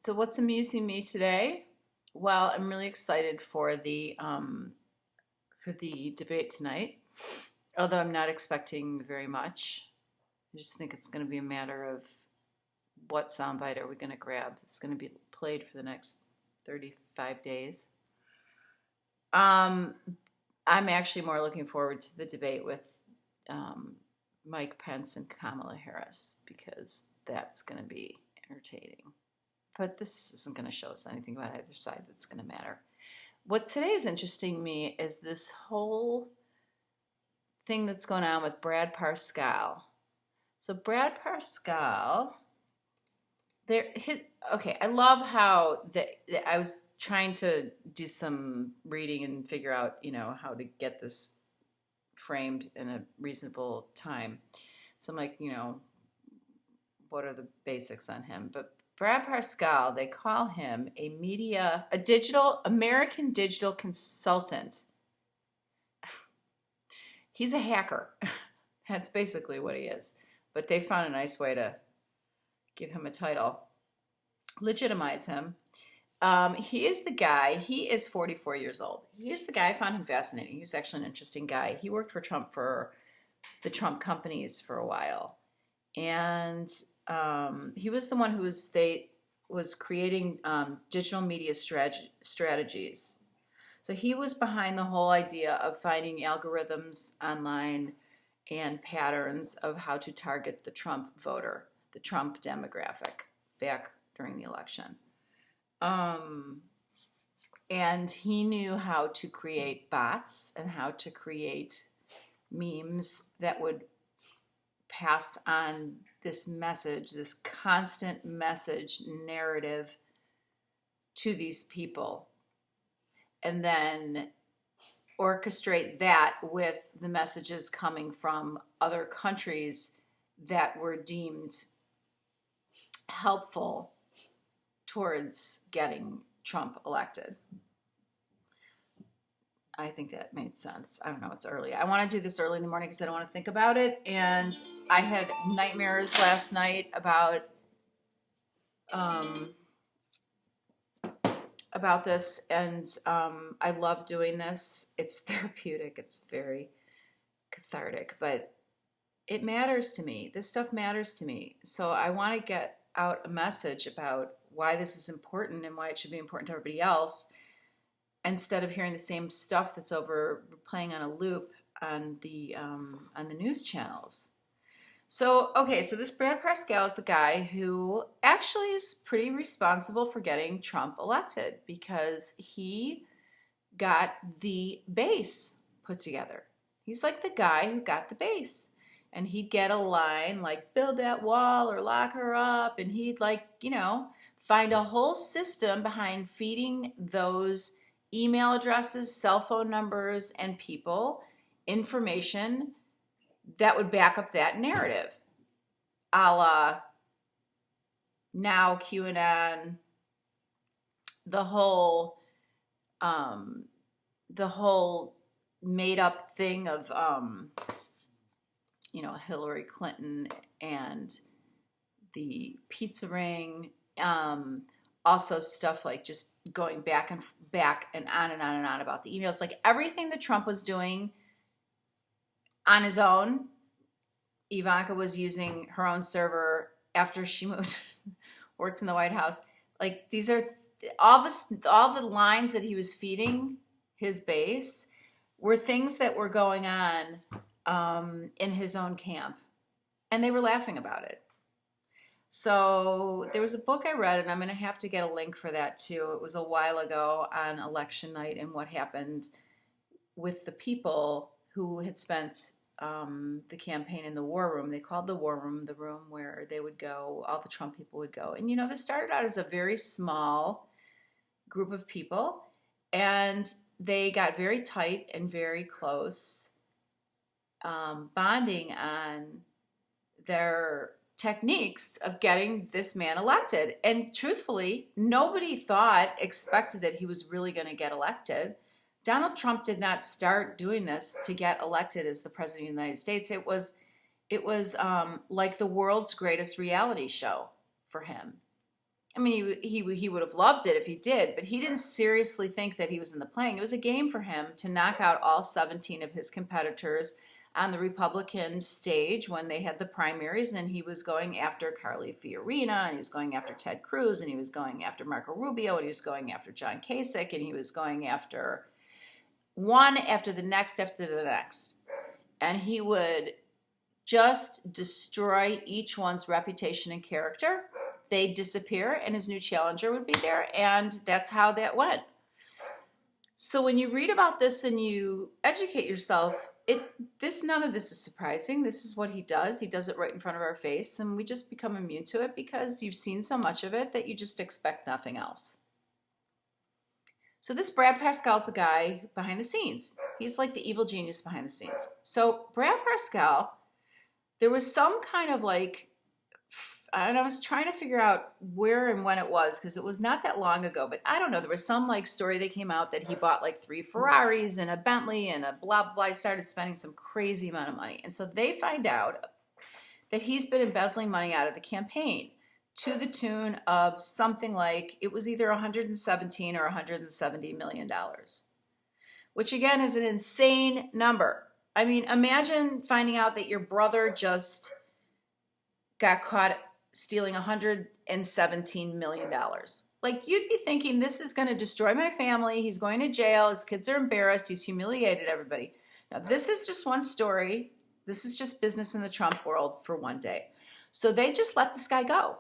So what's amusing me today? Well, I'm really excited for the debate tonight. Although I'm not expecting very much. I just think it's going to be a matter of what soundbite are we going to grab that's going to be played for the next 35 days. Um, I'm actually more looking forward to the debate with Mike Pence and Kamala Harris because that's going to be entertaining. But this isn't going to show us anything about either side that's going to matter. What today is interesting to me is this whole thing that's going on with Brad Parscale. So Brad Parscale, okay, I love how I was trying to do some reading and figure out, how to get this framed in a reasonable time. So I'm like, what are the basics on him? But Brad Parscale, they call him American digital consultant. He's a hacker. That's basically what he is. But they found a nice way to give him a title, legitimize him. He is the guy, he is 44 years old. He is the guy, I found him fascinating. He was actually an interesting guy. He worked for Trump for the Trump companies for a while. And he was the one who was creating digital media strategies. So he was behind the whole idea of finding algorithms online and patterns of how to target the Trump voter, the Trump demographic back during the election. And he knew how to create bots and how to create memes that would pass on this message, this constant message narrative to these people, and then orchestrate that with the messages coming from other countries that were deemed helpful towards getting Trump elected. I think that made sense. I don't know, it's early. I want to do this early in the morning because I don't want to think about it. And I had nightmares last night about this, and I love doing this. It's therapeutic. It's very cathartic, but it matters to me. This stuff matters to me. So I want to get out a message about why this is important and why it should be important to everybody else, instead of hearing the same stuff that's playing on a loop on the news channels. So, okay, so this Brad Parscale is the guy who actually is pretty responsible for getting Trump elected because he got the base put together. He's like the guy who got the base. And he'd get a line like, build that wall or lock her up. And he'd find a whole system behind feeding those email addresses, cell phone numbers, and people information that would back up that narrative, a la now QAnon, the whole made up thing of Hillary Clinton and the pizza ring. Also stuff like just going back and on and on and on about the emails, like everything that Trump was doing on his own. Ivanka was using her own server after she moved, worked in the White House. Like these are all the lines that he was feeding his base were things that were going on in his own camp, and they were laughing about it. So there was a book I read, and I'm going to have to get a link for that too. It was a while ago on election night and what happened with the people who had spent the campaign in the war room. They called the war room the room where they would go, all the Trump people would go. And, this started out as a very small group of people, and they got very tight and very close, bonding on their techniques of getting this man elected. And truthfully, nobody expected that he was really going to get elected. Donald Trump did not start doing this to get elected as the president of the United States. It was like the world's greatest reality show for him. I mean, he would have loved it if he did, but he didn't seriously think that he was in the playing. It was a game for him to knock out all 17 of his competitors on the Republican stage when they had the primaries, and he was going after Carly Fiorina, and he was going after Ted Cruz, and he was going after Marco Rubio, and he was going after John Kasich, and he was going after one after the next after the next. And he would just destroy each one's reputation and character. They'd disappear and his new challenger would be there, and that's how that went. So when you read about this and you educate yourself, none of this is surprising. This is what he does. He does it right in front of our face, and we just become immune to it because you've seen so much of it that you just expect nothing else. So this Brad Parscale's the guy behind the scenes. He's like the evil genius behind the scenes. So Brad Parscale, there was some kind of like, and I was trying to figure out where and when it was because it was not that long ago, but I don't know. There was some like story that came out that he bought like 3 Ferraris and a Bentley and a blah, blah. He started spending some crazy amount of money. And so they find out that he's been embezzling money out of the campaign to the tune of something like, it was either 117 or 170 million dollars, which again is an insane number. I mean, imagine finding out that your brother just got caught stealing $117 million. Like, you'd be thinking, this is going to destroy my family. He's going to jail. His kids are embarrassed. He's humiliated everybody. Now, this is just one story. This is just business in the Trump world for one day. So they just let this guy go.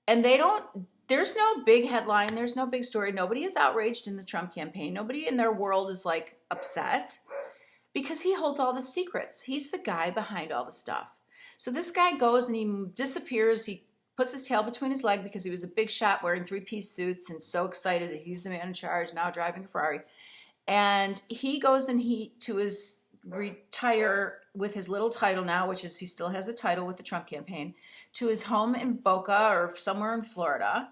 And there's no big headline. There's no big story. Nobody is outraged in the Trump campaign. Nobody in their world is like upset because he holds all the secrets. He's the guy behind all the stuff. So this guy goes and he disappears. He puts his tail between his legs because he was a big shot wearing 3-piece suits and so excited that he's the man in charge, now driving a Ferrari. And he goes and to his retire with his little title now, which is he still has a title with the Trump campaign, to his home in Boca or somewhere in Florida.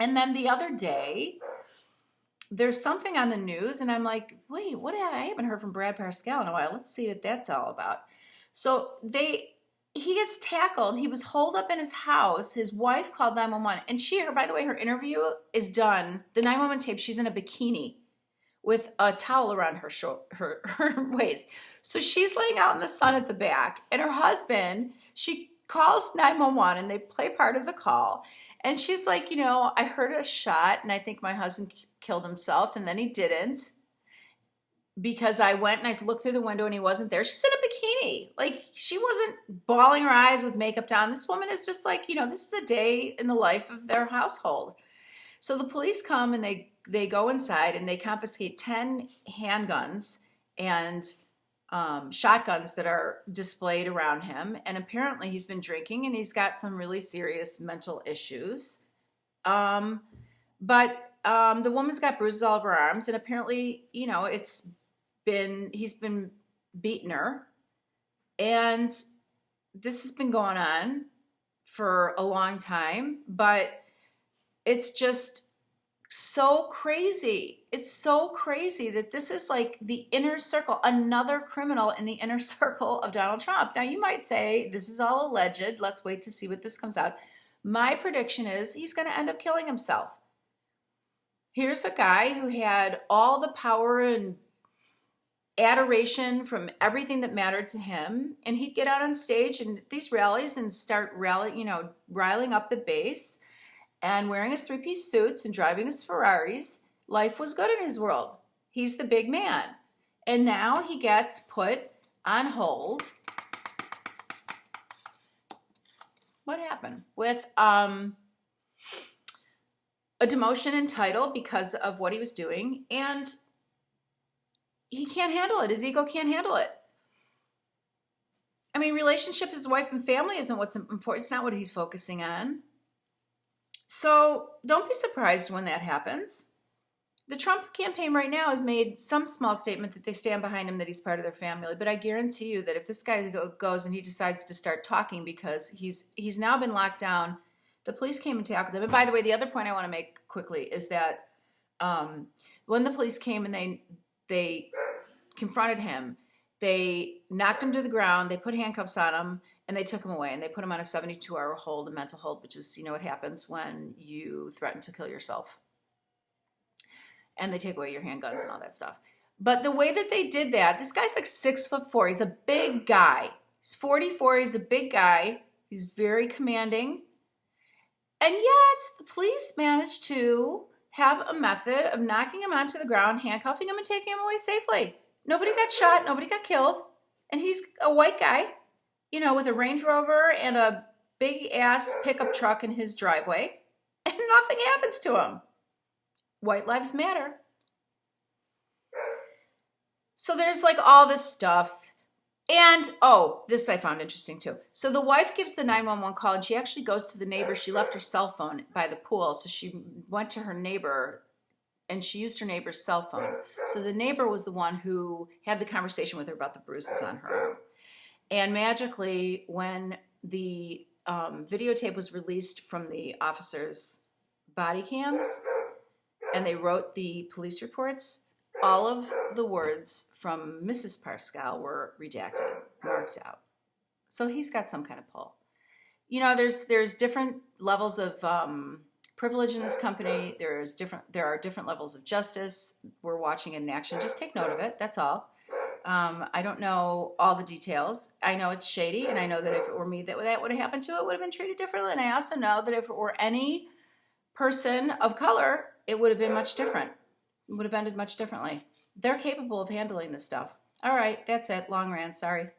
And then the other day, there's something on the news, and I'm like, wait, I haven't heard from Brad Parscale in a while. Let's see what that's all about. So he gets tackled. He was holed up in his house. His wife called 911. And by the way, her interview is done. The 911 tape, she's in a bikini with a towel around her waist. So she's laying out in the sun at the back. And her husband, she calls 911 and they play part of the call. And she's like, I heard a shot and I think my husband killed himself. And then he didn't. Because I went and I looked through the window and he wasn't there. She's in a bikini. Like, she wasn't bawling her eyes with makeup down. This woman is just like, this is a day in the life of their household. So the police come and they go inside and they confiscate 10 handguns and shotguns that are displayed around him. And apparently he's been drinking and he's got some really serious mental issues. But the woman's got bruises all over her arms, and apparently, he's been beating her, and this has been going on for a long time, but it's just so crazy. It's so crazy that this is like the inner circle, another criminal in the inner circle of Donald Trump. Now, you might say, this is all alleged. Let's wait to see what this comes out. My prediction is he's going to end up killing himself. Here's a guy who had all the power and adoration from everything that mattered to him, and he'd get out on stage and these rallies and start riling up the base and wearing his 3-piece suits and driving his Ferraris. Life was good in his world. He's the big man. And now he gets put on hold. What happened? With a demotion in title because of what he was doing, and he can't handle it. His ego can't handle it. I mean, relationship, his wife and family isn't what's important. It's not what he's focusing on. So don't be surprised when that happens. The Trump campaign right now has made some small statement that they stand behind him, that he's part of their family. But I guarantee you that if this guy goes and he decides to start talking, because he's now been locked down, the police came and tackled him. And by the way, the other point I want to make quickly is that when the police came and they confronted him, they knocked him to the ground, they put handcuffs on him, And they took him away, and they put him on a 72-hour hold, a mental hold, which is, you know, what happens when you threaten to kill yourself. And they take away your handguns and all that stuff. But the way that they did that, this guy's like 6'4". He's a big guy. He's 44. He's a big guy. He's very commanding. And yet the police managed to have a method of knocking him onto the ground, handcuffing him, and taking him away safely. Nobody got shot. Nobody got killed. And he's a white guy, you know, with a Range Rover and a big-ass pickup truck in his driveway. And nothing happens to him. White lives matter. So there's like all this stuff. And, oh, this I found interesting too. So the wife gives the 911 call, and she actually goes to the neighbor. She left her cell phone by the pool. So she went to her neighbor, and she used her neighbor's cell phone. So the neighbor was the one who had the conversation with her about the bruises on her arm. And magically, when the videotape was released from the officers' body cams, and they wrote the police reports, all of the words from Mrs. Parscale were redacted, marked out. So he's got some kind of pull. You know, there's different levels of privilege in this company. There are different levels of justice. We're watching it in action. Just take note of it. That's all. I don't know all the details. I know it's shady, and I know that if it were me that would have happened to, it would have been treated differently. And I also know that if it were any person of color, it would have been much different. It would have ended much differently. They're capable of handling this stuff. All right, that's it. Long rant, sorry.